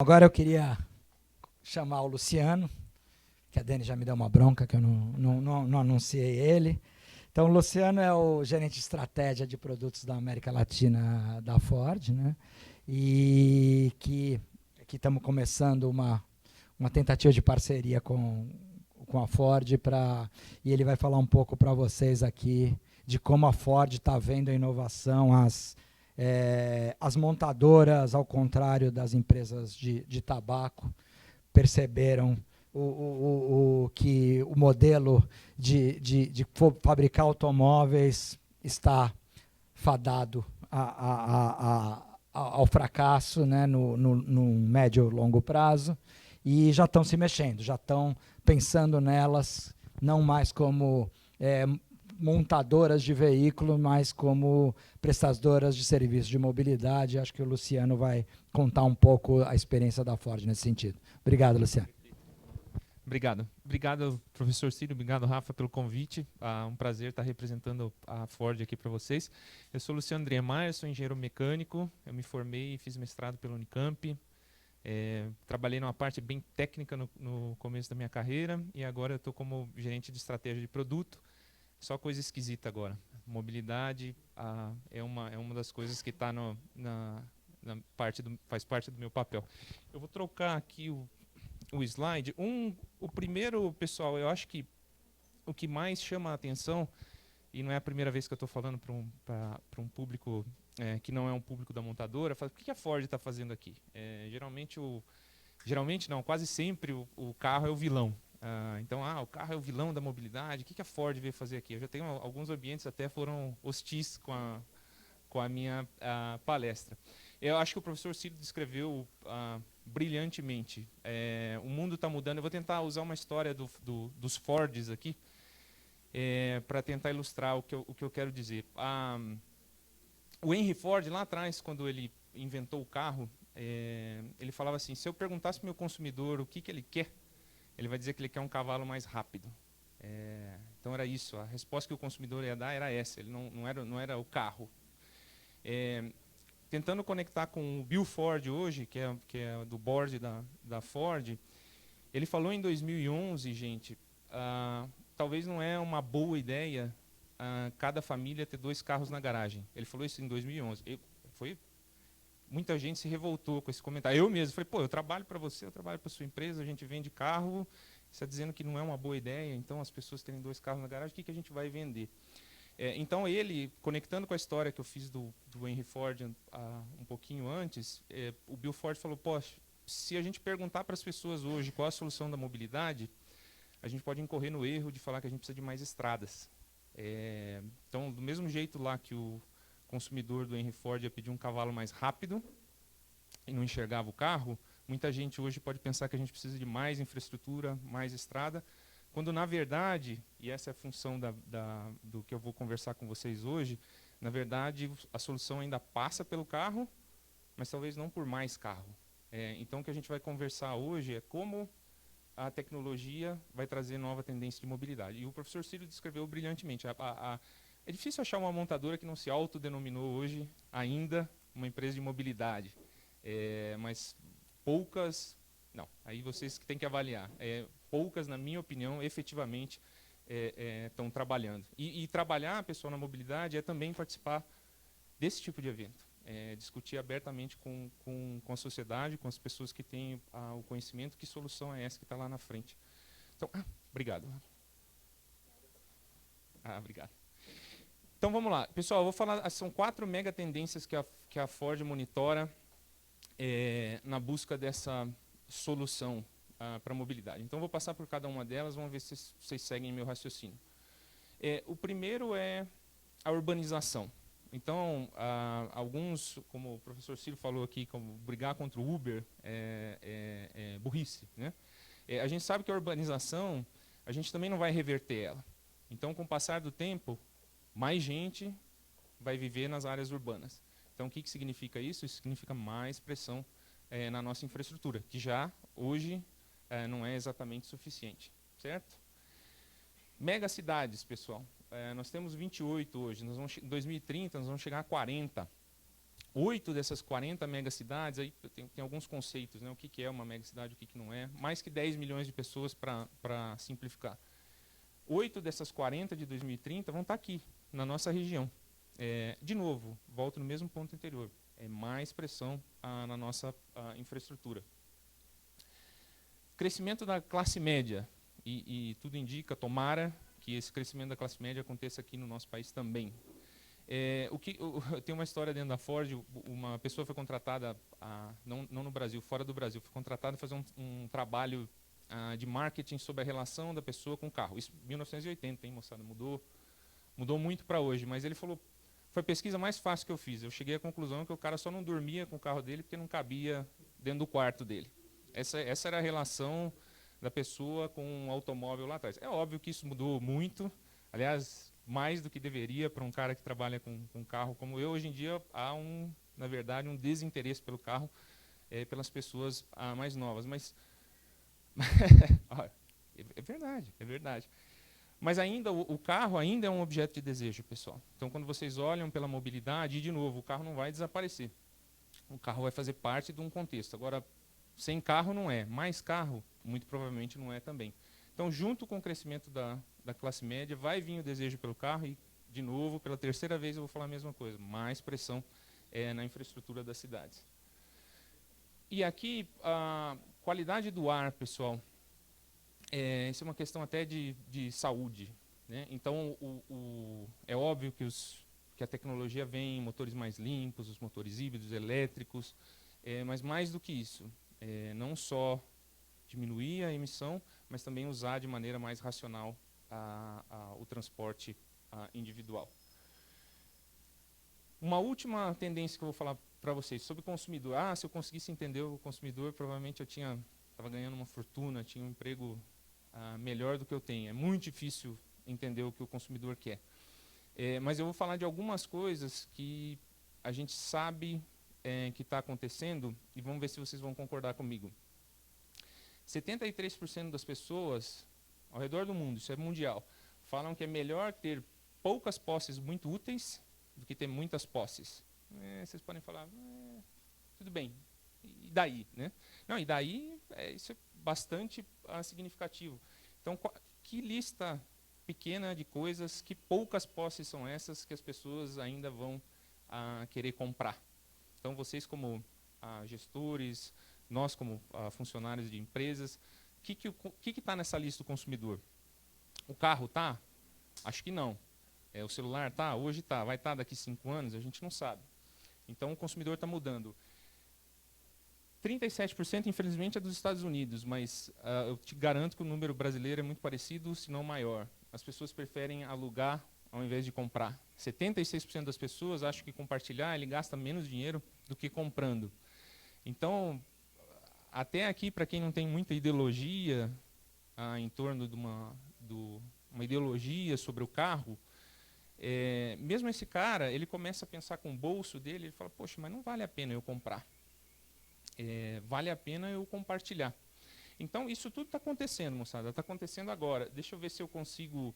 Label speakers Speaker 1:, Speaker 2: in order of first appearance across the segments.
Speaker 1: Agora eu queria chamar o Luciano, que a Dani já me deu uma bronca, que eu não anunciei ele. Então, o Luciano é o gerente de estratégia de produtos da América Latina da Ford, né? E que estamos começando uma tentativa de parceria com a Ford, e ele vai falar um pouco para vocês aqui de como a Ford está vendo a inovação, as montadoras, ao contrário das empresas de tabaco, perceberam que o modelo de fabricar automóveis está fadado ao fracasso, né, no médio e longo prazo, e já estão se mexendo, já estão pensando nelas não mais como montadoras de veículo, mas como prestadoras de serviços de mobilidade. Acho que o Luciano vai contar um pouco a experiência da Ford nesse sentido. Obrigado, Luciano.
Speaker 2: Obrigado. Obrigado, professor Círio. Obrigado, Rafa, pelo convite. Um prazer estar representando a Ford aqui para vocês. Eu sou Luciano Driemeyer, sou engenheiro mecânico. Eu me formei e fiz mestrado pela Unicamp. Trabalhei numa parte bem técnica no começo da minha carreira e agora eu estou como gerente de estratégia de produto. Só coisa esquisita agora. Mobilidade é uma das coisas que está faz parte do meu papel. Eu vou trocar aqui o slide. O primeiro, pessoal, eu acho que o que mais chama a atenção, e não é a primeira vez que eu estou falando para um público que não é um público da montadora, fala, o que a Ford está fazendo aqui? Geralmente não, quase sempre o carro é o vilão. Então, o carro é o vilão da mobilidade, o que a Ford veio fazer aqui? Eu já tenho alguns ambientes até foram hostis com a minha palestra. Eu acho que o professor Círio descreveu brilhantemente. O mundo está mudando. Eu vou tentar usar uma história dos Fords aqui para tentar ilustrar o que eu quero dizer. O Henry Ford, lá atrás, quando ele inventou o carro, ele falava assim, se eu perguntasse para o meu consumidor o que ele quer, ele vai dizer que ele quer um cavalo mais rápido. Então era isso, a resposta que o consumidor ia dar era essa, ele não era o carro. Tentando conectar com o Bill Ford hoje, que é do board da Ford, ele falou em 2011, gente, talvez não é uma boa ideia cada família ter 2 carros na garagem. Ele falou isso em 2011. Muita gente se revoltou com esse comentário. Eu mesmo falei, eu trabalho para você, eu trabalho para sua empresa, a gente vende carro, você está dizendo que não é uma boa ideia, então as pessoas terem 2 carros na garagem, o que a gente vai vender? Então ele, conectando com a história que eu fiz do Henry Ford um pouquinho antes, o Bill Ford falou, poxa, se a gente perguntar para as pessoas hoje qual a solução da mobilidade, a gente pode incorrer no erro de falar que a gente precisa de mais estradas. Então, do mesmo jeito lá que o consumidor do Henry Ford ia pedir um cavalo mais rápido e não enxergava o carro, muita gente hoje pode pensar que a gente precisa de mais infraestrutura, mais estrada, quando, na verdade, e essa é a função do que eu vou conversar com vocês hoje, na verdade, a solução ainda passa pelo carro, mas talvez não por mais carro. Então, o que a gente vai conversar hoje é como a tecnologia vai trazer nova tendência de mobilidade. E o professor Círio descreveu brilhantemente. É difícil achar uma montadora que não se autodenominou hoje ainda uma empresa de mobilidade. Mas poucas... Não, aí vocês que têm que avaliar. Poucas, na minha opinião, efetivamente estão trabalhando. E trabalhar, pessoal, na mobilidade é também participar desse tipo de evento. Discutir abertamente com a sociedade, com as pessoas que têm o conhecimento, que solução é essa que está lá na frente. Então, obrigado. Obrigado. Então, vamos lá. Pessoal, eu vou falar, são 4 mega tendências que a Ford monitora na busca dessa solução para a mobilidade. Então, vou passar por cada uma delas, vamos ver se vocês seguem meu raciocínio. O primeiro é a urbanização. Então, alguns, como o professor Ciro falou aqui, como brigar contra o Uber é burrice, né? A gente sabe que a urbanização, a gente também não vai reverter ela. Então, com o passar do tempo, mais gente vai viver nas áreas urbanas. Então, o que significa isso? Isso significa mais pressão na nossa infraestrutura, que já, hoje, não é exatamente suficiente, certo? Megacidades, pessoal. Nós temos 28 hoje, em 2030 nós vamos chegar a 40. 8 dessas 40 megacidades, aí tem alguns conceitos, né? O que é uma megacidade, o que não é. Mais que 10 milhões de pessoas para simplificar. 8 dessas 40 de 2030 vão estar aqui, na nossa região. De novo, volto no mesmo ponto anterior. É mais pressão na nossa infraestrutura. Crescimento da classe média. E tudo indica, tomara, que esse crescimento da classe média aconteça aqui no nosso país também. Tem uma história dentro da Ford, uma pessoa foi contratada, não no Brasil, fora do Brasil, foi contratada para fazer um trabalho de marketing sobre a relação da pessoa com o carro. Isso em 1980, hein, moçada? Mudou muito para hoje, mas ele falou, foi a pesquisa mais fácil que eu fiz. Eu cheguei à conclusão que o cara só não dormia com o carro dele porque não cabia dentro do quarto dele. Essa era a relação da pessoa com um automóvel lá atrás. É óbvio que isso mudou muito, aliás, mais do que deveria para um cara que trabalha com carro como eu. Hoje em dia há, na verdade, um desinteresse pelo carro pelas pessoas mais novas. Mas é verdade, é verdade. Mas ainda o carro ainda é um objeto de desejo, pessoal. Então, quando vocês olham pela mobilidade, e de novo, o carro não vai desaparecer. O carro vai fazer parte de um contexto. Agora, sem carro não é. Mais carro, muito provavelmente não é também. Então, junto com o crescimento da classe média, vai vir o desejo pelo carro e, de novo, pela terceira vez eu vou falar a mesma coisa. Mais pressão na infraestrutura das cidades. E aqui, a qualidade do ar, pessoal. Isso é uma questão até de saúde, né? Então, é óbvio que a tecnologia vem em motores mais limpos, os motores híbridos, elétricos, mas mais do que isso, não só diminuir a emissão, mas também usar de maneira mais racional o transporte individual. Uma última tendência que eu vou falar para vocês sobre o consumidor. Se eu conseguisse entender o consumidor, provavelmente eu estava ganhando uma fortuna, tinha um emprego melhor do que eu tenho. É muito difícil entender o que o consumidor quer. Mas eu vou falar de algumas coisas que a gente sabe que está acontecendo e vamos ver se vocês vão concordar comigo. 73% das pessoas ao redor do mundo, isso é mundial, falam que é melhor ter poucas posses muito úteis do que ter muitas posses. Vocês podem falar, tudo bem, e daí? Né? Não, e daí isso é bastante significativo. Então, que lista pequena de coisas, que poucas posses são essas que as pessoas ainda vão querer comprar? Então, vocês como gestores, nós como funcionários de empresas, o que está nessa lista do consumidor? O carro está? Acho que não. O celular está? Hoje está. Vai estar daqui 5 anos? A gente não sabe. Então, o consumidor está mudando. 37%, infelizmente, é dos Estados Unidos, mas eu te garanto que o número brasileiro é muito parecido, se não maior. As pessoas preferem alugar ao invés de comprar. 76% das pessoas acham que compartilhar ele gasta menos dinheiro do que comprando. Então, até aqui, para quem não tem muita ideologia em torno de uma ideologia sobre o carro, mesmo esse cara, ele começa a pensar com o bolso dele, ele fala, poxa, mas não vale a pena eu comprar. Vale a pena eu compartilhar. Então, isso tudo está acontecendo, moçada, está acontecendo agora. Deixa eu ver se eu consigo...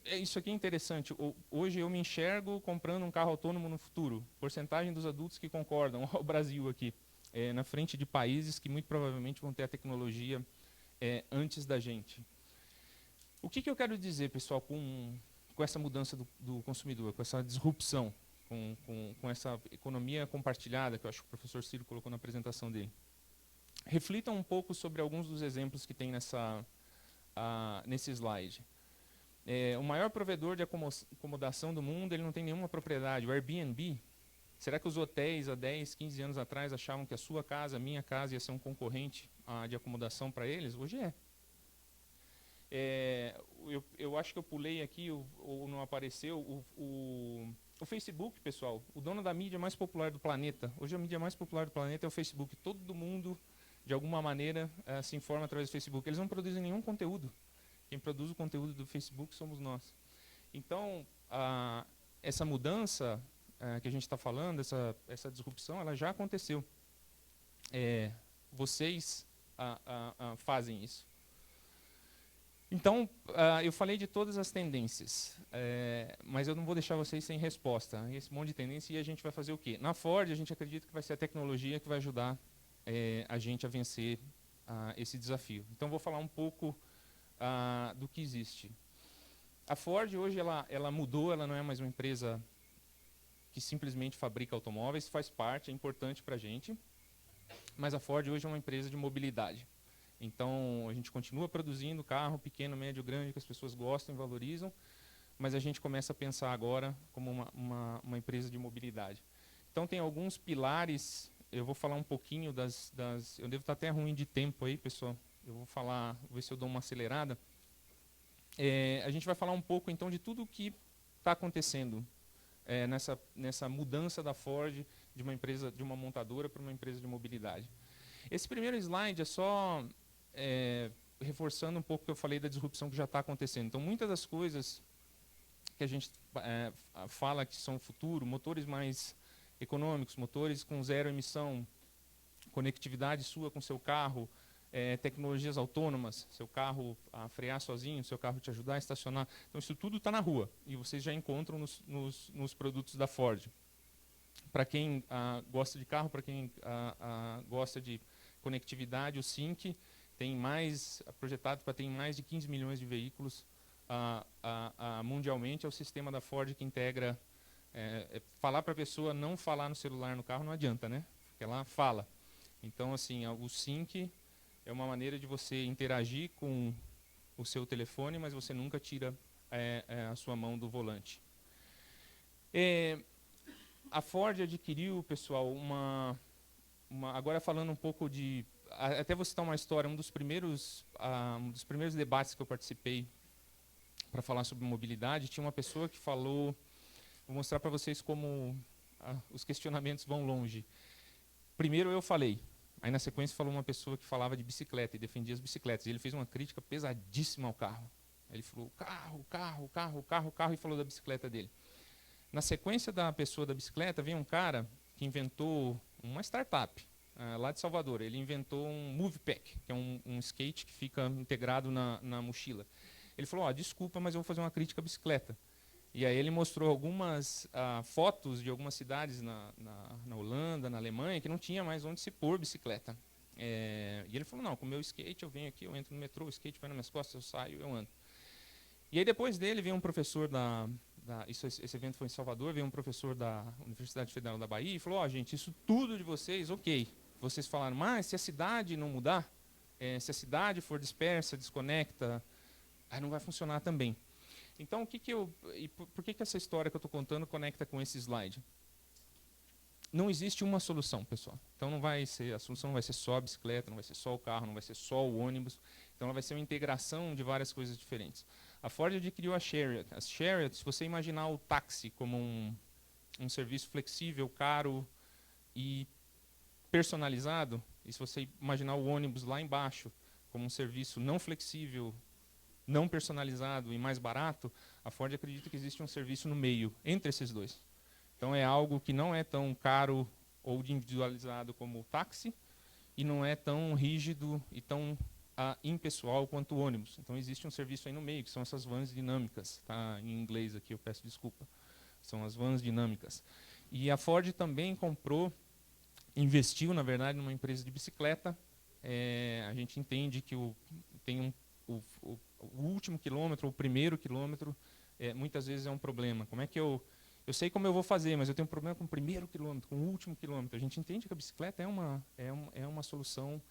Speaker 2: isso aqui é interessante. Hoje eu me enxergo comprando um carro autônomo no futuro. Porcentagem dos adultos que concordam. Olha o Brasil aqui, na frente de países que muito provavelmente vão ter a tecnologia antes da gente. O que eu quero dizer, pessoal, com essa mudança do consumidor, com essa disrupção, com essa economia compartilhada, que eu acho que o professor Ciro colocou na apresentação dele? Reflitam um pouco sobre alguns dos exemplos que tem nesse slide. O maior provedor de acomodação do mundo, ele não tem nenhuma propriedade. O Airbnb, será que os hotéis há 10, 15 anos atrás achavam que a sua casa, a minha casa, ia ser um concorrente de acomodação para eles? Hoje é. Eu acho que eu pulei aqui, ou não apareceu, o Facebook, pessoal, o dono da mídia mais popular do planeta. Hoje a mídia mais popular do planeta é o Facebook. Todo mundo, de alguma maneira, se informa através do Facebook. Eles não produzem nenhum conteúdo. Quem produz o conteúdo do Facebook somos nós. Então, essa mudança que a gente está falando, essa disrupção, ela já aconteceu. Vocês fazem isso. Então, eu falei de todas as tendências, mas eu não vou deixar vocês sem resposta. Esse monte de tendência, e a gente vai fazer o quê? Na Ford, a gente acredita que vai ser a tecnologia que vai ajudar a gente a vencer esse desafio. Então, vou falar um pouco do que existe. A Ford, hoje, ela mudou, ela não é mais uma empresa que simplesmente fabrica automóveis, faz parte, é importante para a gente, mas a Ford hoje é uma empresa de mobilidade. Então, a gente continua produzindo carro pequeno, médio, grande, que as pessoas gostam e valorizam, mas a gente começa a pensar agora como uma empresa de mobilidade. Então, tem alguns pilares, eu vou falar um pouquinho eu devo estar até ruim de tempo aí, pessoal, eu vou ver se eu dou uma acelerada. A gente vai falar um pouco, então, de tudo o que está acontecendo nessa mudança da Ford de uma empresa, de uma montadora para uma empresa de mobilidade. Esse primeiro slide é só reforçando um pouco o que eu falei da disrupção que já está acontecendo. Então, muitas das coisas que a gente fala que são o futuro, motores mais econômicos, motores com zero emissão, conectividade sua com seu carro, tecnologias autônomas, seu carro a frear sozinho, seu carro te ajudar a estacionar. Então, isso tudo está na rua e vocês já encontram nos produtos da Ford. Para quem gosta de carro, para quem gosta de conectividade, o Sync tem projetado para ter mais de 15 milhões de veículos mundialmente. É o sistema da Ford que integra. Falar para a pessoa não falar no celular no carro não adianta, né? Porque ela fala. Então, assim, o Sync é uma maneira de você interagir com o seu telefone, mas você nunca tira a sua mão do volante. A Ford adquiriu, pessoal, agora falando um pouco de... Até vou citar uma história, um dos primeiros debates que eu participei para falar sobre mobilidade, tinha uma pessoa que falou... Vou mostrar para vocês como os questionamentos vão longe. Primeiro eu falei, aí na sequência falou uma pessoa que falava de bicicleta e defendia as bicicletas. E ele fez uma crítica pesadíssima ao carro. Ele falou, carro, e falou da bicicleta dele. Na sequência da pessoa da bicicleta, veio um cara que inventou uma startup lá de Salvador. Ele inventou um Movepack, que é um skate que fica integrado na mochila. Ele falou, desculpa, mas eu vou fazer uma crítica à bicicleta. E aí ele mostrou algumas fotos de algumas cidades na Holanda, na Alemanha, que não tinha mais onde se pôr bicicleta. E ele falou, não, com o meu skate eu venho aqui, eu entro no metrô, o skate vai nas minhas costas, eu saio, eu ando. E aí depois dele veio um professor esse evento foi em Salvador, veio um professor da Universidade Federal da Bahia e falou, gente, isso tudo de vocês, ok. Vocês falaram, mas se a cidade não mudar, se a cidade for dispersa, desconecta, aí não vai funcionar também. Então, por que essa história que eu estou contando conecta com esse slide? Não existe uma solução, pessoal. Então, a solução não vai ser só a bicicleta, não vai ser só o carro, não vai ser só o ônibus. Então, ela vai ser uma integração de várias coisas diferentes. A Ford adquiriu a Chariot. A Chariot, se você imaginar o táxi como um serviço flexível, caro e personalizado, e se você imaginar o ônibus lá embaixo como um serviço não flexível, não personalizado e mais barato, a Ford acredita que existe um serviço no meio, entre esses dois. Então é algo que não é tão caro ou individualizado como o táxi e não é tão rígido e tão impessoal quanto o ônibus. Então existe um serviço aí no meio, que são essas vans dinâmicas. Tá em inglês aqui, eu peço desculpa. São as vans dinâmicas. E a Ford também investiu, na verdade, numa empresa de bicicleta. A gente entende que tem o último quilômetro, o primeiro quilômetro, muitas vezes é um problema. Como é que eu sei como eu vou fazer, mas eu tenho um problema com o primeiro quilômetro, com o último quilômetro. A gente entende que a bicicleta é uma solução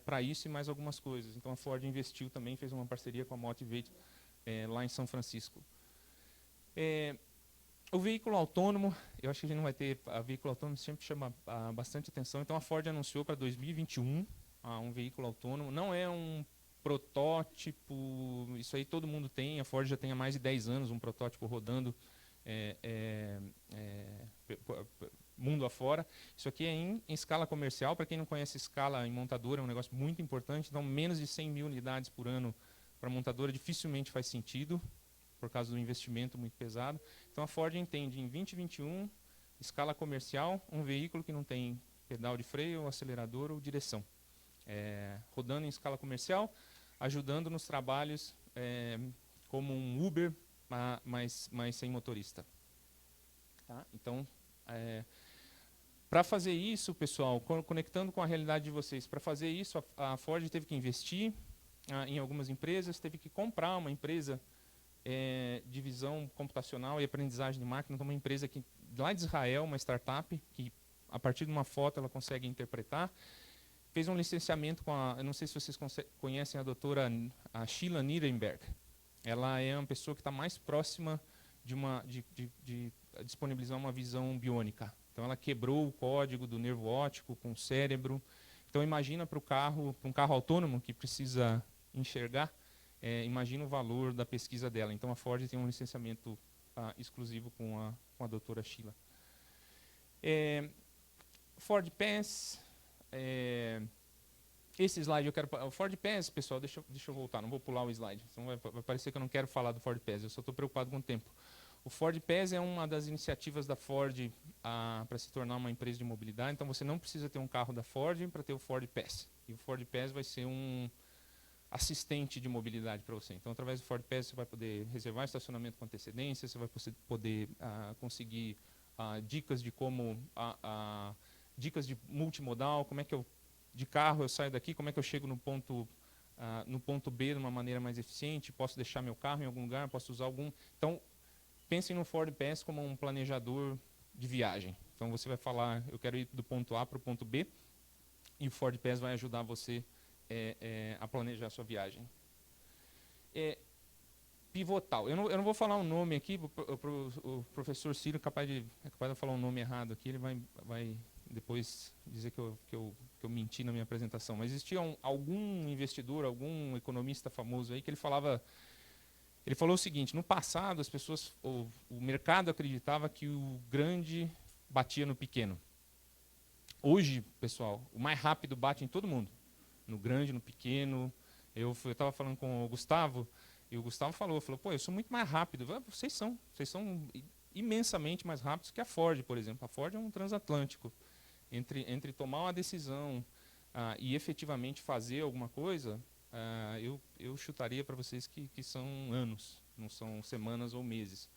Speaker 2: para isso e mais algumas coisas. Então a Ford investiu também, fez uma parceria com a Motivate lá em São Francisco. O veículo autônomo, eu acho que a gente não vai ter... A veículo autônomo sempre chama bastante atenção. Então a Ford anunciou para 2021 um veículo autônomo. Não é um protótipo, isso aí todo mundo tem. A Ford já tem há mais de 10 anos um protótipo rodando mundo afora. Isso aqui é em escala comercial. Para quem não conhece escala em montadora, é um negócio muito importante. Então, menos de 100 mil unidades por ano para montadora dificilmente faz sentido, por causa do investimento muito pesado. Então, a Ford entende, em 2021, escala comercial, um veículo que não tem pedal de freio, acelerador ou direção. Rodando em escala comercial, ajudando nos trabalhos como um Uber, mas sem motorista. Tá? Então, para fazer isso, pessoal, conectando com a realidade de vocês, para fazer isso, a Ford teve que investir em algumas empresas, teve que comprar uma empresa de visão computacional e aprendizagem de máquina, uma empresa que, lá de Israel, uma startup, que a partir de uma foto ela consegue interpretar. Fez um licenciamento com eu não sei se vocês conhecem a doutora Sheila Nirenberg. Ela é uma pessoa que está mais próxima de disponibilizar uma visão biônica. Então ela quebrou o código do nervo óptico com o cérebro. Então imagina para um carro autônomo que precisa enxergar, imagina o valor da pesquisa dela. Então a Ford tem um licenciamento exclusivo com a doutora Sheila. Ford Pass. Esse slide eu quero... O Ford Pass, pessoal, deixa eu voltar, não vou pular o slide. Senão vai parecer que eu não quero falar do Ford Pass, eu só estou preocupado com o tempo. O Ford Pass é uma das iniciativas da Ford para se tornar uma empresa de mobilidade. Então você não precisa ter um carro da Ford para ter o Ford Pass. E o Ford Pass vai ser um assistente de mobilidade para você. Então, através do Ford Pass, você vai poder reservar estacionamento com antecedência, você vai poder conseguir dicas de como... dicas de multimodal, como é que de carro eu saio daqui, como é que eu chego no ponto B de uma maneira mais eficiente, posso deixar meu carro em algum lugar, posso usar algum... Então, pensem no Ford Pass como um planejador de viagem. Então, você vai falar, eu quero ir do ponto A para o ponto B, e o Ford Pass vai ajudar você a planejar a sua viagem. Pivotal. Eu não vou falar um nome aqui, o professor Ciro é capaz de falar um nome errado aqui, ele vai depois dizer que eu menti na minha apresentação. Mas existia algum investidor, algum economista famoso aí que ele falou o seguinte: no passado as pessoas, o mercado acreditava que o grande batia no pequeno. Hoje, pessoal, o mais rápido bate em todo mundo, no grande, no pequeno. Eu estava falando com o Gustavo e o Gustavo falou, pô, eu sou muito mais rápido. Vocês são imensamente mais rápidos que a Ford, por exemplo. A Ford é um transatlântico. Entre tomar uma decisão e efetivamente fazer alguma coisa, eu chutaria para vocês que são anos, não são semanas ou meses.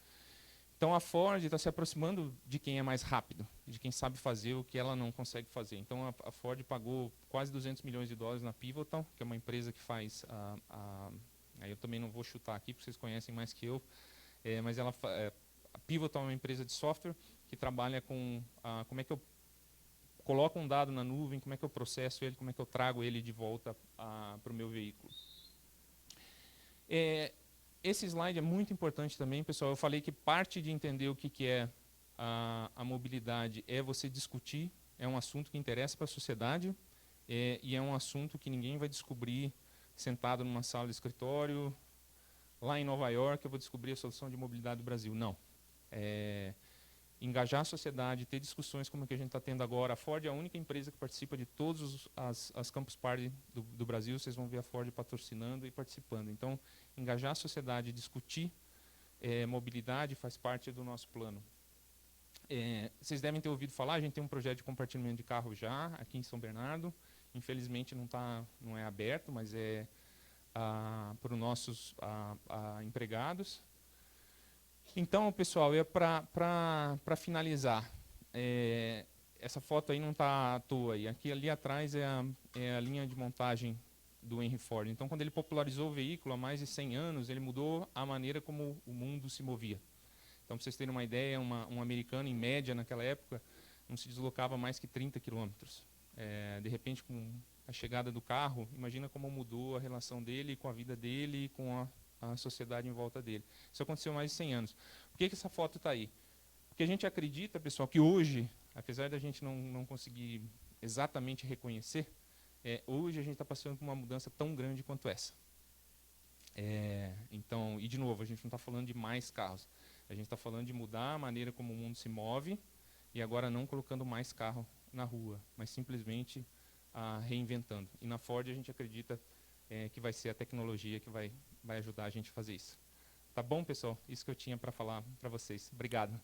Speaker 2: Então a Ford está se aproximando de quem é mais rápido, de quem sabe fazer o que ela não consegue fazer. Então a Ford pagou quase $200 milhões na Pivotal, que é uma empresa que faz... aí eu também não vou chutar aqui, porque vocês conhecem mais que eu, mas a Pivotal é uma empresa de software que trabalha com como é que eu coloco um dado na nuvem, como é que eu processo ele, como é que eu trago ele de volta para o meu veículo. Esse slide é muito importante também, pessoal. Eu falei que parte de entender o que é a mobilidade é você discutir, é um assunto que interessa para a sociedade, e é um assunto que ninguém vai descobrir sentado numa sala de escritório, lá em Nova York eu vou descobrir a solução de mobilidade do Brasil. Não. Engajar a sociedade, ter discussões como a que a gente está tendo agora. A Ford é a única empresa que participa de todas as Campus Party do Brasil. Vocês vão ver a Ford patrocinando e participando. Então, engajar a sociedade, discutir mobilidade faz parte do nosso plano. Vocês devem ter ouvido falar, a gente tem um projeto de compartilhamento de carro já, aqui em São Bernardo. Infelizmente não é aberto, mas é para os nossos empregados. Então, pessoal, para finalizar, essa foto aí não está à toa. Ali atrás é a linha de montagem do Henry Ford. Então, quando ele popularizou o veículo há mais de 100 anos, ele mudou a maneira como o mundo se movia. Então, para vocês terem uma ideia, um americano, em média, naquela época, não se deslocava mais que 30 quilômetros. De repente, com a chegada do carro, imagina como mudou a relação dele com a vida dele e com a sociedade em volta dele. Isso aconteceu há mais de 100 anos. Por que essa foto está aí? Porque a gente acredita, pessoal, que hoje, apesar da gente não conseguir exatamente reconhecer, hoje a gente está passando por uma mudança tão grande quanto essa. Então, e de novo, a gente não está falando de mais carros. A gente está falando de mudar a maneira como o mundo se move e agora não colocando mais carro na rua, mas simplesmente reinventando. E na Ford a gente acredita que vai ser a tecnologia que vai ajudar a gente a fazer isso. Tá bom, pessoal? Isso que eu tinha para falar para vocês. Obrigado.